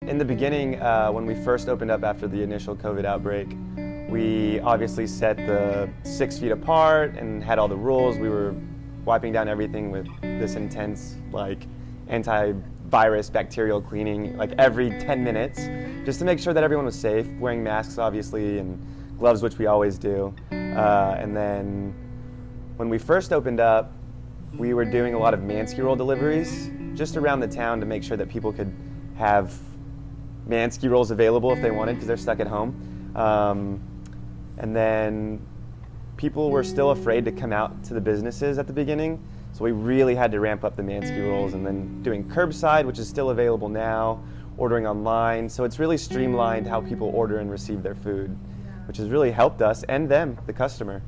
In the beginning, when we first opened up after the initial COVID outbreak, we obviously set the 6 feet apart and had all the rules. We were wiping down everything with this intense, like, antivirus bacterial cleaning, like every 10 minutes, just to make sure that everyone was safe, wearing masks obviously, and gloves, which we always do. And then when we first opened up, we were doing a lot of Mansky roll deliveries just around the town to make sure that people could have Mansky rolls available if they wanted, because they're stuck at home. And then people were still afraid to come out to the businesses at the beginning, so we really had to ramp up the Mansky rolls, and then doing curbside, which is still available now, ordering online. So it's really streamlined how people order and receive their food, which has really helped us and them, the customer.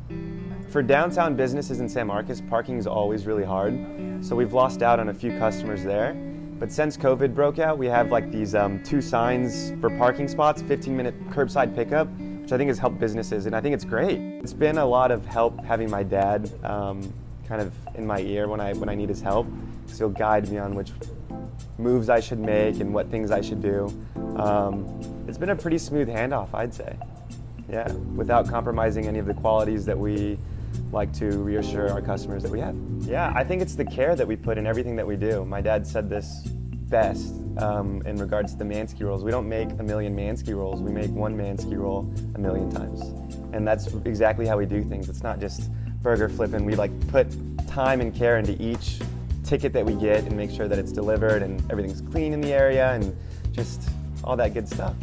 For downtown businesses in San Marcos, parking is always really hard, so we've lost out on a few customers there. But since COVID broke out, we have like these 2 signs for parking spots, 15-minute curbside pickup, which I think has helped businesses, and I think it's great. It's been a lot of help having my dad kind of in my ear when I need his help, because he'll guide me on which moves I should make and what things I should do. It's been a pretty smooth handoff, I'd say. Yeah, without compromising any of the qualities that we like to reassure our customers that we have. Yeah, I think it's the care that we put in everything that we do. My dad said this best in regards to the Mansky rolls. We don't make 1,000,000 Mansky rolls, we make 1 Mansky roll 1,000,000 times. And that's exactly how we do things. It's not just burger flipping. We like put time and care into each ticket that we get and make sure that it's delivered and everything's clean in the area and just all that good stuff.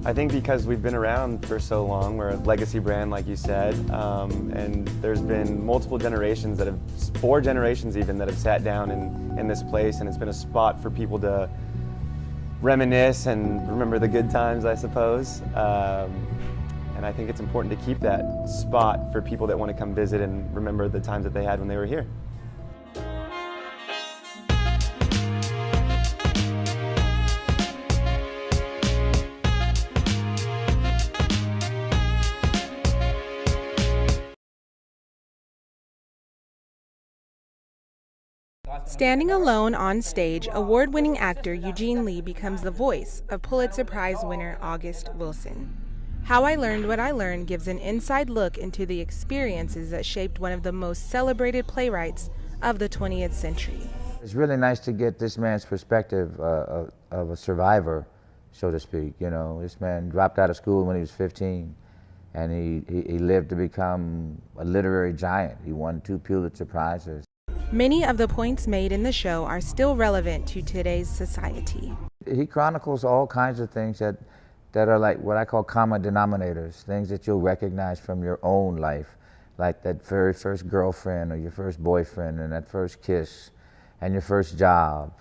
I think because we've been around for so long, we're a legacy brand, like you said, and there's been multiple generations that have, 4 generations even, that have sat down in this place, and it's been a spot for people to reminisce and remember the good times, I suppose. And I think it's important to keep that spot for people that want to come visit and remember the times that they had when they were here. Standing alone on stage, award-winning actor Eugene Lee becomes the voice of Pulitzer Prize winner August Wilson. How I Learned What I Learned gives an inside look into the experiences that shaped one of the most celebrated playwrights of the 20th century. It's really nice to get this man's perspective of a survivor, so to speak. You know, this man dropped out of school when he was 15, and he lived to become a literary giant. He won 2 Pulitzer Prizes. Many of the points made in the show are still relevant to today's society. He chronicles all kinds of things that are like what I call common denominators, things that you'll recognize from your own life, like that very first girlfriend or your first boyfriend and that first kiss and your first job.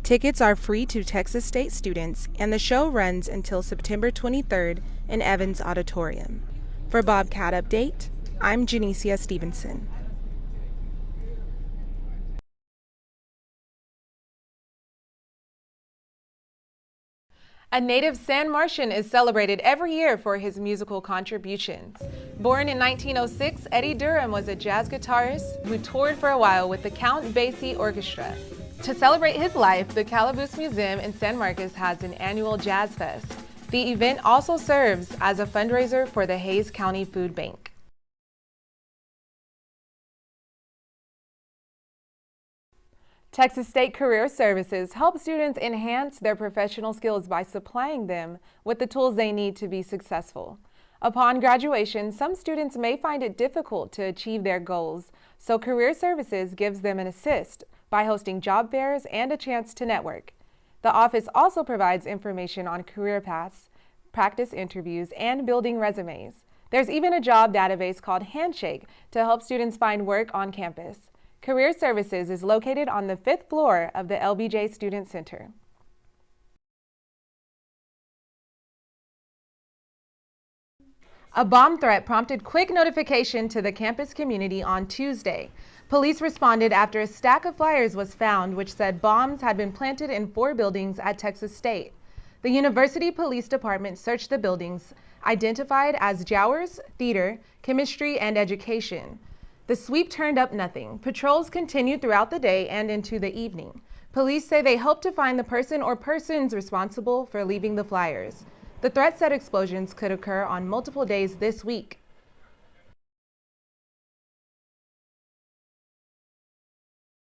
Tickets are free to Texas State students, and the show runs until September 23rd in Evans Auditorium. For Bobcat Update, I'm Janecia Stevenson. A native San Martian is celebrated every year for his musical contributions. Born in 1906, Eddie Durham was a jazz guitarist who toured for a while with the Count Basie Orchestra. To celebrate his life, the Calaboose Museum in San Marcos has an annual Jazz Fest. The event also serves as a fundraiser for the Hays County Food Bank. Texas State Career Services helps students enhance their professional skills by supplying them with the tools they need to be successful. Upon graduation, some students may find it difficult to achieve their goals, so Career Services gives them an assist by hosting job fairs and a chance to network. The office also provides information on career paths, practice interviews, and building resumes. There's even a job database called Handshake to help students find work on campus. Career Services is located on the 5th floor of the LBJ Student Center. A bomb threat prompted quick notification to the campus community on Tuesday. Police responded after a stack of flyers was found which said bombs had been planted in 4 buildings at Texas State. The University Police Department searched the buildings, identified as Jowers, Theater, Chemistry, and Education. The sweep turned up nothing. Patrols continued throughout the day and into the evening. Police say they hope to find the person or persons responsible for leaving the flyers. The threat said explosions could occur on multiple days this week.